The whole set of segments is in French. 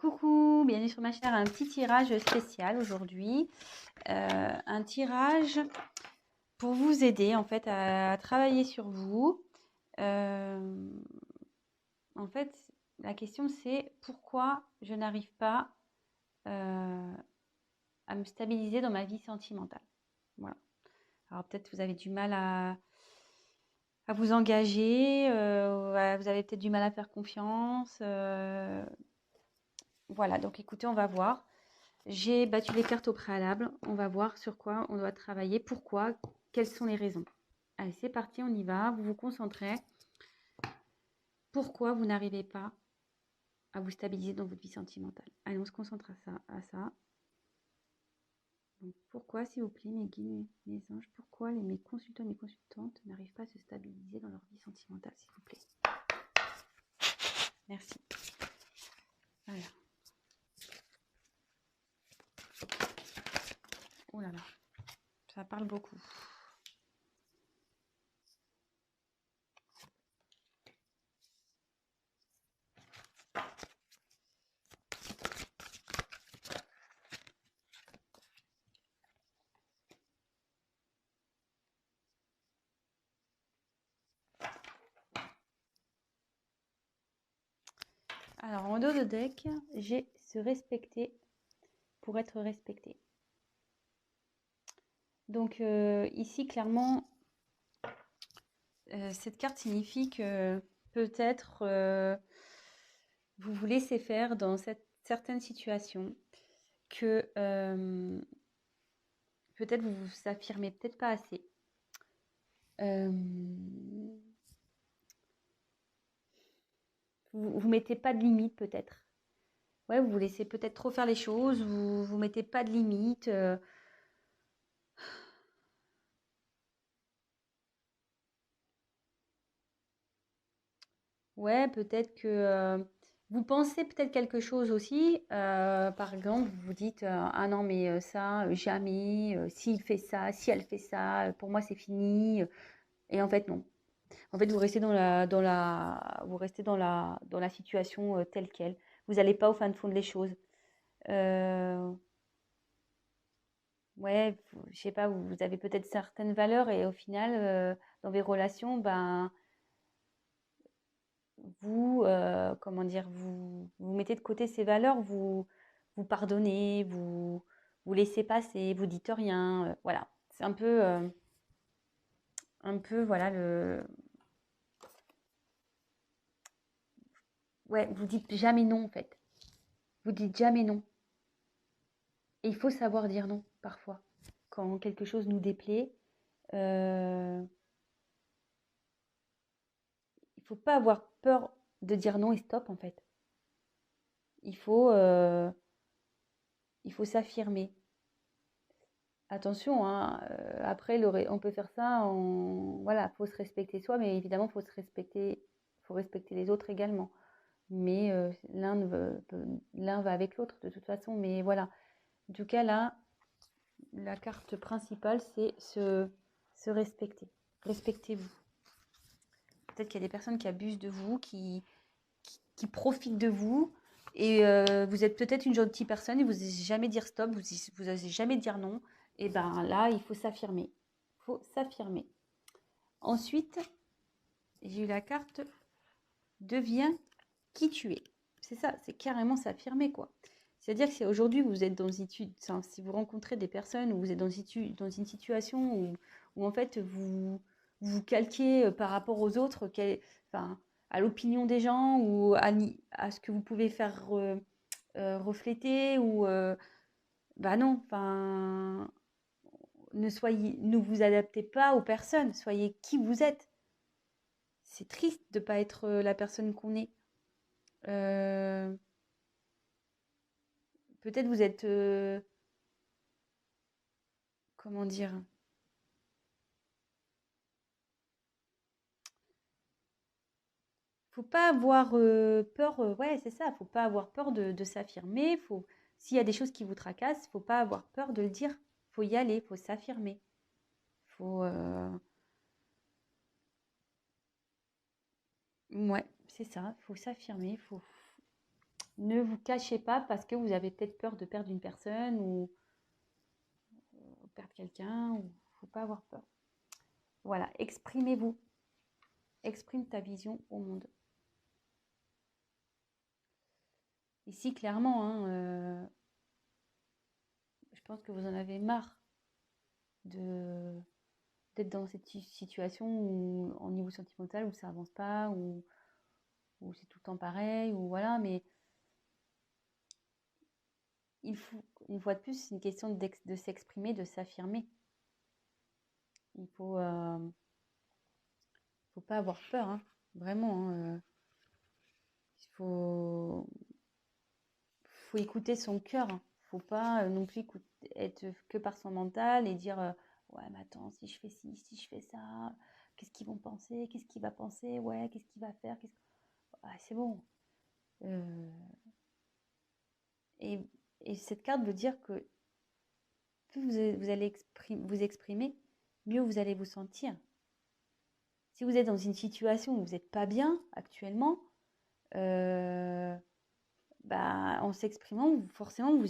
Coucou, bienvenue sur ma chaîne. Un petit tirage spécial aujourd'hui. Un tirage pour vous aider en fait à travailler sur vous. Euh, en fait, la question c'est pourquoi je n'arrive pas euh, à me stabiliser dans ma vie sentimentale. Voilà. Alors peut-être vous avez du mal à vous engager, vous avez peut-être du mal à faire confiance. Voilà, donc écoutez, on va voir. J'ai battu les cartes au préalable. On va voir sur quoi on doit travailler, pourquoi, quelles sont les raisons. Allez, c'est parti, on y va. Vous vous concentrez. Pourquoi vous n'arrivez pas à vous stabiliser dans votre vie sentimentale? Allez, on se concentre à ça. Donc, pourquoi, s'il vous plaît, mes guides, mes anges, pourquoi mes consultants et mes consultantes n'arrivent pas à se stabiliser dans leur vie sentimentale, s'il vous plaît? Merci. Voilà. Oh là là, ça parle beaucoup. Alors, en dos de deck, j'ai se respecter pour être respecté. Donc, ici, clairement, cette carte signifie que peut-être vous vous laissez faire dans certaines situations, que peut-être vous vous affirmez peut-être pas assez. Vous mettez pas de limite peut-être. Ouais, vous vous laissez peut-être trop faire les choses, vous mettez pas de limite. Ouais, peut-être que vous pensez peut-être quelque chose aussi. Par exemple, vous vous dites ah non mais ça jamais. S'il fait ça, si elle fait ça, pour moi c'est fini. Et en fait non. En fait, vous restez vous restez dans la situation telle quelle. Vous n'allez pas au fin de fond des choses. Euh, ouais, je sais pas, vous avez peut-être certaines valeurs et au final, dans vos relations, ben vous, comment dire, vous mettez de côté ces valeurs, vous pardonnez, vous laissez passer, vous dites rien. Voilà, c'est un peu, voilà le. Ouais, vous dites jamais non en fait. Vous dites jamais non. Et il faut savoir dire non parfois. Quand quelque chose nous déplaît, euh, il faut pas avoir peur de dire non et stop en fait. Il faut, euh, il faut s'affirmer. Attention, hein, après, on peut faire ça, voilà, faut se respecter soi, mais évidemment, faut respecter les autres également. Mais l'un va avec l'autre de toute façon. Mais voilà, en tout cas là, la carte principale, c'est se respecter. Respectez-vous. Peut-être qu'il y a des personnes qui abusent de vous, qui profitent de vous. Et vous êtes peut-être une gentille personne et vous n'osez jamais dire stop, vous n'osez jamais dire non. Et ben là, il faut s'affirmer. Il faut s'affirmer. Ensuite, j'ai eu la carte deviens qui tu es. C'est ça, c'est carrément s'affirmer quoi. C'est-à-dire que si aujourd'hui vous êtes si vous rencontrez des personnes où vous êtes dans une situation où en fait vous calquez par rapport aux autres, enfin, à l'opinion des gens ou à ce que vous pouvez faire refléter ou bah non, enfin ne vous adaptez pas aux personnes, soyez qui vous êtes. C'est triste de ne pas être la personne qu'on est. Euh, Peut-être vous êtes, comment dire, faut pas avoir peur, ouais, c'est ça, faut pas avoir peur de s'affirmer. S'il y a des choses qui vous tracassent, faut pas avoir peur de le dire. Faut y aller, faut s'affirmer. Faut, ouais, c'est ça, faut s'affirmer. Ne vous cachez pas parce que vous avez peut-être peur de perdre une personne ou perdre quelqu'un. Il ne faut pas avoir peur. Voilà, exprimez-vous. Exprime ta vision au monde. Ici, clairement, hein, je pense que vous en avez marre d'être dans cette situation où, au niveau sentimental, où ça avance pas, où c'est tout le temps pareil, ou voilà, mais il faut, une fois de plus, c'est une question de s'exprimer, de s'affirmer. Il faut pas avoir peur, hein, vraiment. Hein, il faut écouter son cœur. Hein. Faut pas non plus être que par son mental et dire ouais, mais attends, si je fais ci, si je fais ça, qu'est-ce qu'ils vont penser, qu'est-ce qu'il va penser, ouais, qu'est-ce qu'il va faire, ah, c'est bon. Et, et cette carte veut dire que plus vous allez vous exprimer, mieux vous allez vous sentir. Si vous êtes dans une situation où vous n'êtes pas bien actuellement, bah, en s'exprimant, forcément, vous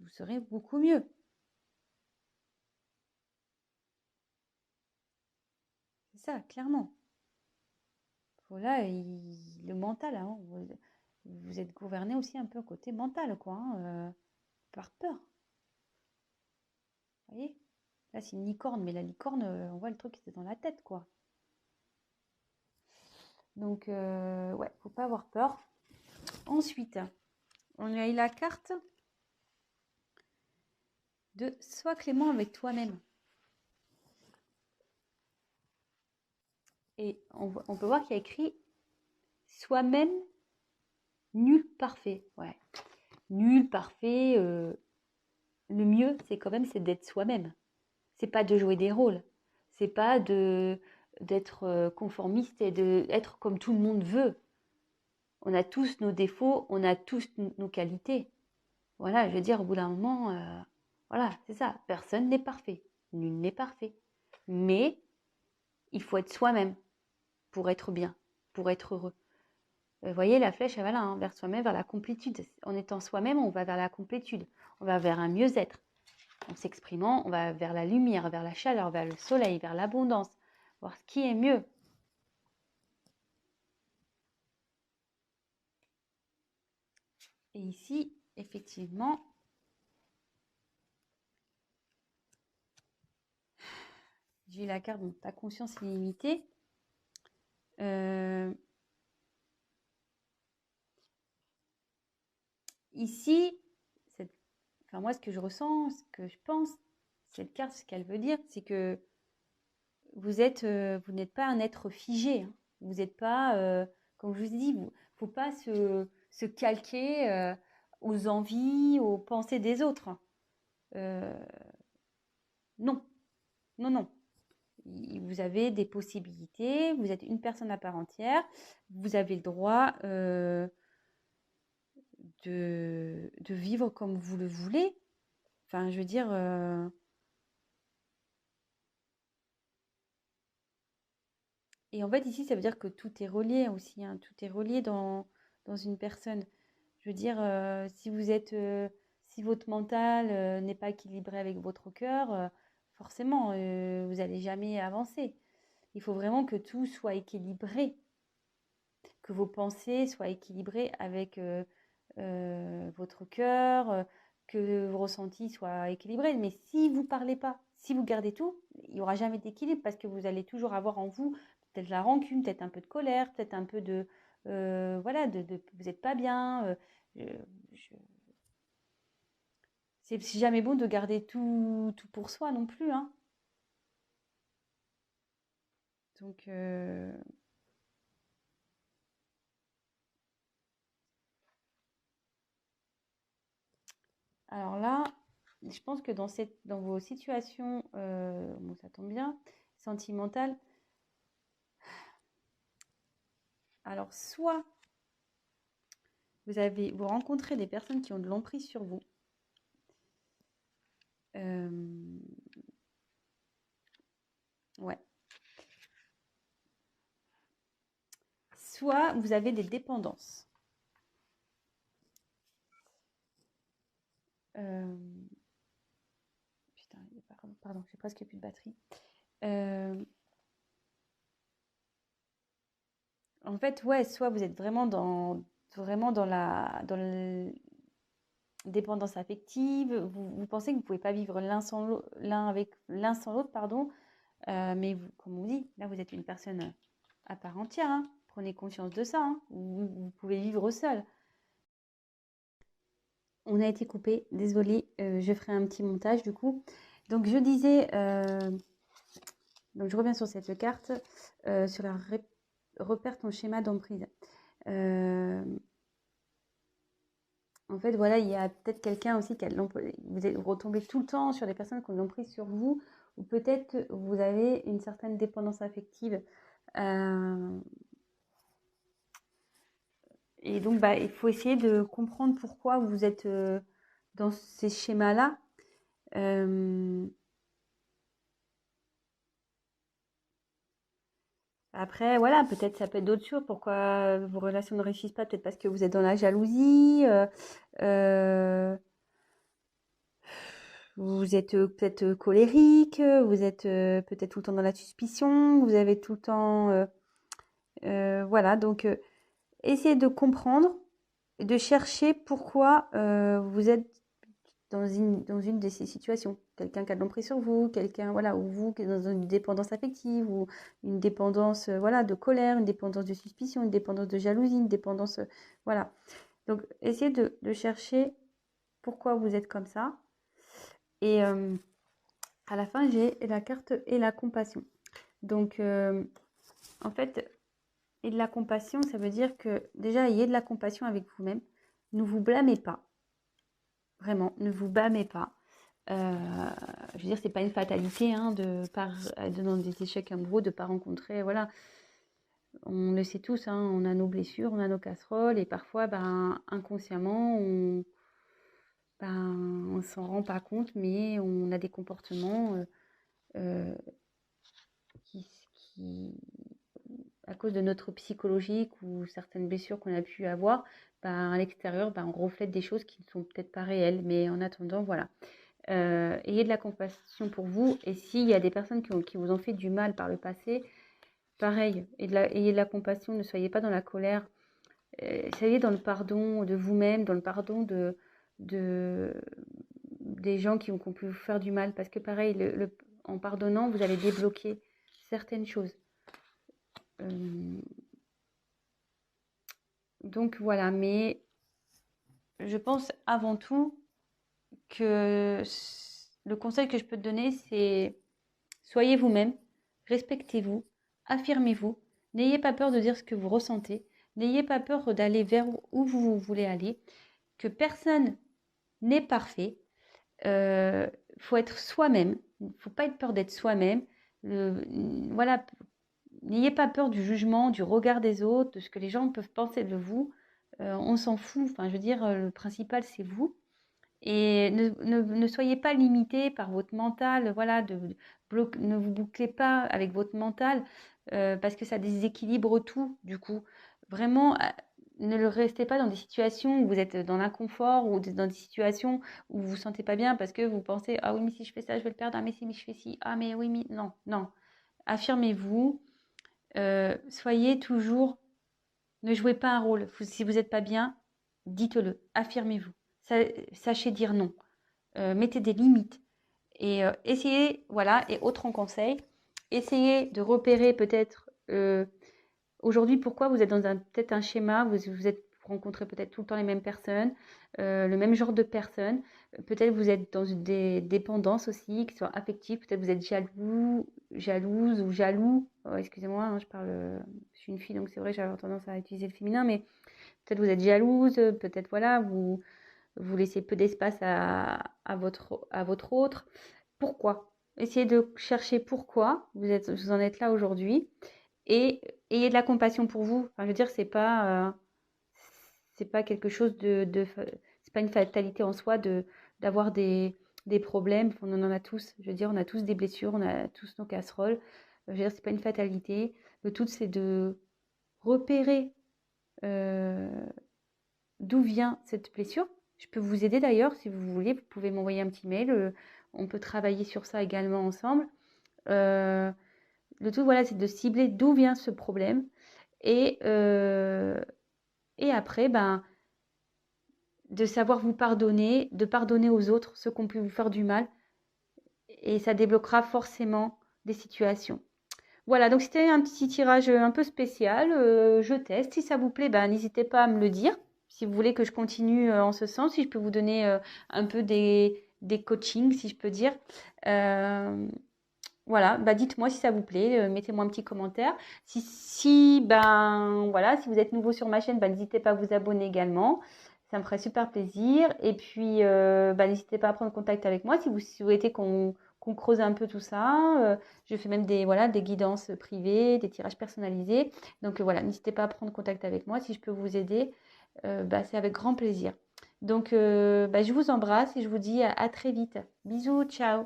serez beaucoup mieux. C'est ça, clairement. Voilà, le mental, hein, vous êtes gouverné aussi un peu côté mental, quoi, hein, par peur. Vous voyez? Là, c'est une licorne, mais la licorne, on voit le truc qui était dans la tête, quoi. Donc, ouais, faut pas avoir peur. Ensuite, on a eu la carte de sois clément avec toi-même. Et on peut voir qu'il y a écrit soi-même nul parfait. Ouais, nul parfait. Le mieux, c'est quand même c'est d'être soi-même. C'est pas de jouer des rôles. C'est pas d'être conformiste et d'être comme tout le monde veut. On a tous nos défauts, on a tous nos qualités. Voilà, je veux dire, au bout d'un moment, voilà, c'est ça. Personne n'est parfait. Nul n'est parfait. Mais il faut être soi-même pour être bien, pour être heureux. Vous voyez, la flèche, elle va là, hein, vers soi-même, vers la complétude. En étant soi-même, on va vers la complétude. On va vers un mieux-être. En s'exprimant, on va vers la lumière, vers la chaleur, vers le soleil, vers l'abondance. Voir ce qui est mieux. Et ici, effectivement, j'ai la carte, donc ta conscience illimitée. Ici, enfin moi, ce que je ressens, ce que je pense, cette carte, ce qu'elle veut dire, c'est que vous n'êtes pas un être figé. Hein. Vous n'êtes pas, comme je vous ai dit, il ne faut pas se calquer aux envies, aux pensées des autres. Non, non, non. Vous avez des possibilités, vous êtes une personne à part entière, vous avez le droit de vivre comme vous le voulez. Enfin, je veux dire, et en fait, ici, ça veut dire que tout est relié aussi, hein, tout est relié dans une personne. Je veux dire, si votre mental n'est pas équilibré avec votre cœur, forcément, vous n'allez jamais avancer. Il faut vraiment que tout soit équilibré, que vos pensées soient équilibrées avec votre cœur, que vos ressentis soient équilibrés. Mais si vous ne parlez pas, si vous gardez tout, il n'y aura jamais d'équilibre parce que vous allez toujours avoir en vous peut-être la rancune, peut-être un peu de colère, peut-être un peu de... voilà, vous n'êtes pas bien. Je- c'est jamais bon de garder tout pour soi non plus. Hein. Donc, alors là, je pense que dans vos situations, bon, ça tombe bien, sentimentales, alors soit vous rencontrez des personnes qui ont de l'emprise sur vous. Ouais. Soit vous avez des dépendances. Euh, Putain, pardon, j'ai presque plus de batterie. Euh, En fait, ouais, soit vous êtes vraiment dans la dépendance affective, vous pensez que vous pouvez pas vivre l'un sans l'autre, pardon, mais comme on dit, là vous êtes une personne à part entière, hein. Prenez conscience de ça, hein. Vous pouvez vivre seul. On a été coupé, désolée, je ferai un petit montage du coup. Donc je disais, donc je reviens sur cette carte, sur la repère ton schéma d'emprise. Euh, En fait, voilà, il y a peut-être quelqu'un aussi vous retombez tout le temps sur des personnes qui ont l'emprise sur vous, ou peut-être vous avez une certaine dépendance affective. Euh, et donc, bah, il faut essayer de comprendre pourquoi vous êtes dans ces schémas-là. Euh, Après, voilà, peut-être ça peut être d'autres choses. Pourquoi vos relations ne réussissent pas? Peut-être parce que vous êtes dans la jalousie. Euh, Vous êtes peut-être colérique, vous êtes peut-être tout le temps dans la suspicion, vous avez tout le temps... voilà, donc essayez de comprendre et de chercher pourquoi vous êtes dans une de ces situations. Quelqu'un qui a de l'emprise sur vous, quelqu'un, voilà, ou vous qui êtes dans une dépendance affective, ou une dépendance, voilà, de colère, une dépendance de suspicion, une dépendance de jalousie, une dépendance, voilà. Donc, essayez de chercher pourquoi vous êtes comme ça. Et à la fin, j'ai la carte et la compassion. Donc, en fait, et de la compassion, ça veut dire que déjà, ayez de la compassion avec vous-même. Ne vous blâmez pas. Vraiment, ne vous blâmez pas. Je veux dire, c'est pas une fatalité hein, dans des échecs amoureux de ne pas rencontrer. Voilà, on le sait tous, hein, on a nos blessures, on a nos casseroles, et parfois, ben, inconsciemment, on s'en rend pas compte, mais on a des comportements euh, qui, qui, à cause de notre psychologique ou certaines blessures qu'on a pu avoir, ben, à l'extérieur, ben, on reflète des choses qui ne sont peut-être pas réelles. Mais en attendant, voilà. Ayez de la compassion pour vous. Et s'il y a des personnes qui vous ont fait du mal par le passé, pareil, ayez de la compassion. Ne soyez pas dans la colère. Soyez dans le pardon de vous-même, dans le pardon de, des gens qui ont pu vous faire du mal. Parce que pareil, en pardonnant, vous allez débloquer certaines choses. Donc voilà, mais je pense avant tout que le conseil que je peux te donner, c'est soyez vous-même, respectez-vous, affirmez-vous, n'ayez pas peur de dire ce que vous ressentez, n'ayez pas peur d'aller vers où vous voulez aller, que personne n'est parfait. Faut être soi-même, il ne faut pas être peur d'être soi-même. Voilà, n'ayez pas peur du jugement, du regard des autres, de ce que les gens peuvent penser de vous. On s'en fout. Enfin, je veux dire, le principal, c'est vous. Et ne soyez pas limité par votre mental. Voilà, ne vous bouclez pas avec votre mental parce que ça déséquilibre tout, du coup. Vraiment, ne le restez pas dans des situations où vous êtes dans l'inconfort ou dans des situations où vous vous sentez pas bien parce que vous pensez, ah oui, mais si je fais ça, je vais le perdre. Ah, mais si je fais ci. Ah, mais oui, mais non, non. Affirmez-vous. Soyez toujours, ne jouez pas un rôle. Si vous n'êtes pas bien, dites-le, affirmez-vous. Sachez dire non. Mettez des limites. Et essayez, voilà, et autre en conseil, essayez de repérer peut-être aujourd'hui pourquoi vous êtes dans peut-être un schéma, vous rencontrez peut-être tout le temps les mêmes personnes, le même genre de personnes. Peut-être vous êtes dans des dépendances aussi, qui sont affectives. Peut-être vous êtes jalouse ou jaloux. Oh, excusez-moi, hein, je suis une fille, donc c'est vrai, j'avais tendance à utiliser le féminin, mais peut-être vous êtes jalouse, peut-être voilà, vous laissez peu d'espace à votre autre. Pourquoi? Essayez de chercher pourquoi vous en êtes là aujourd'hui et ayez de la compassion pour vous. Enfin, je veux dire, c'est pas quelque chose c'est pas une fatalité en soi d'avoir des problèmes. On en a tous. Je veux dire, on a tous des blessures, on a tous nos casseroles. Je veux dire, c'est pas une fatalité. Le tout, c'est de repérer euh, d'où vient cette blessure. Je peux vous aider d'ailleurs si vous voulez. Vous pouvez m'envoyer un petit mail. On peut travailler sur ça également ensemble. Le tout, voilà, c'est de cibler d'où vient ce problème. Et, après, ben, de savoir vous pardonner, de pardonner aux autres ceux qui ont pu vous faire du mal. Et ça débloquera forcément des situations. Voilà, donc c'était un petit tirage un peu spécial. Je teste. Si ça vous plaît, ben, n'hésitez pas à me le dire. Si vous voulez que je continue en ce sens, si je peux vous donner un peu des coachings, si je peux dire. Voilà, bah dites-moi si ça vous plaît, mettez-moi un petit commentaire. Ben voilà, si vous êtes nouveau sur ma chaîne, ben, n'hésitez pas à vous abonner également. Ça me ferait super plaisir. Et puis, bah, n'hésitez pas à prendre contact avec moi si vous souhaitez qu'on creuse un peu tout ça. Je fais même des guidances privées, des tirages personnalisés. Donc voilà, n'hésitez pas à prendre contact avec moi si je peux vous aider. Bah, c'est avec grand plaisir. Donc, bah, je vous embrasse et je vous dis à très vite. Bisous, ciao.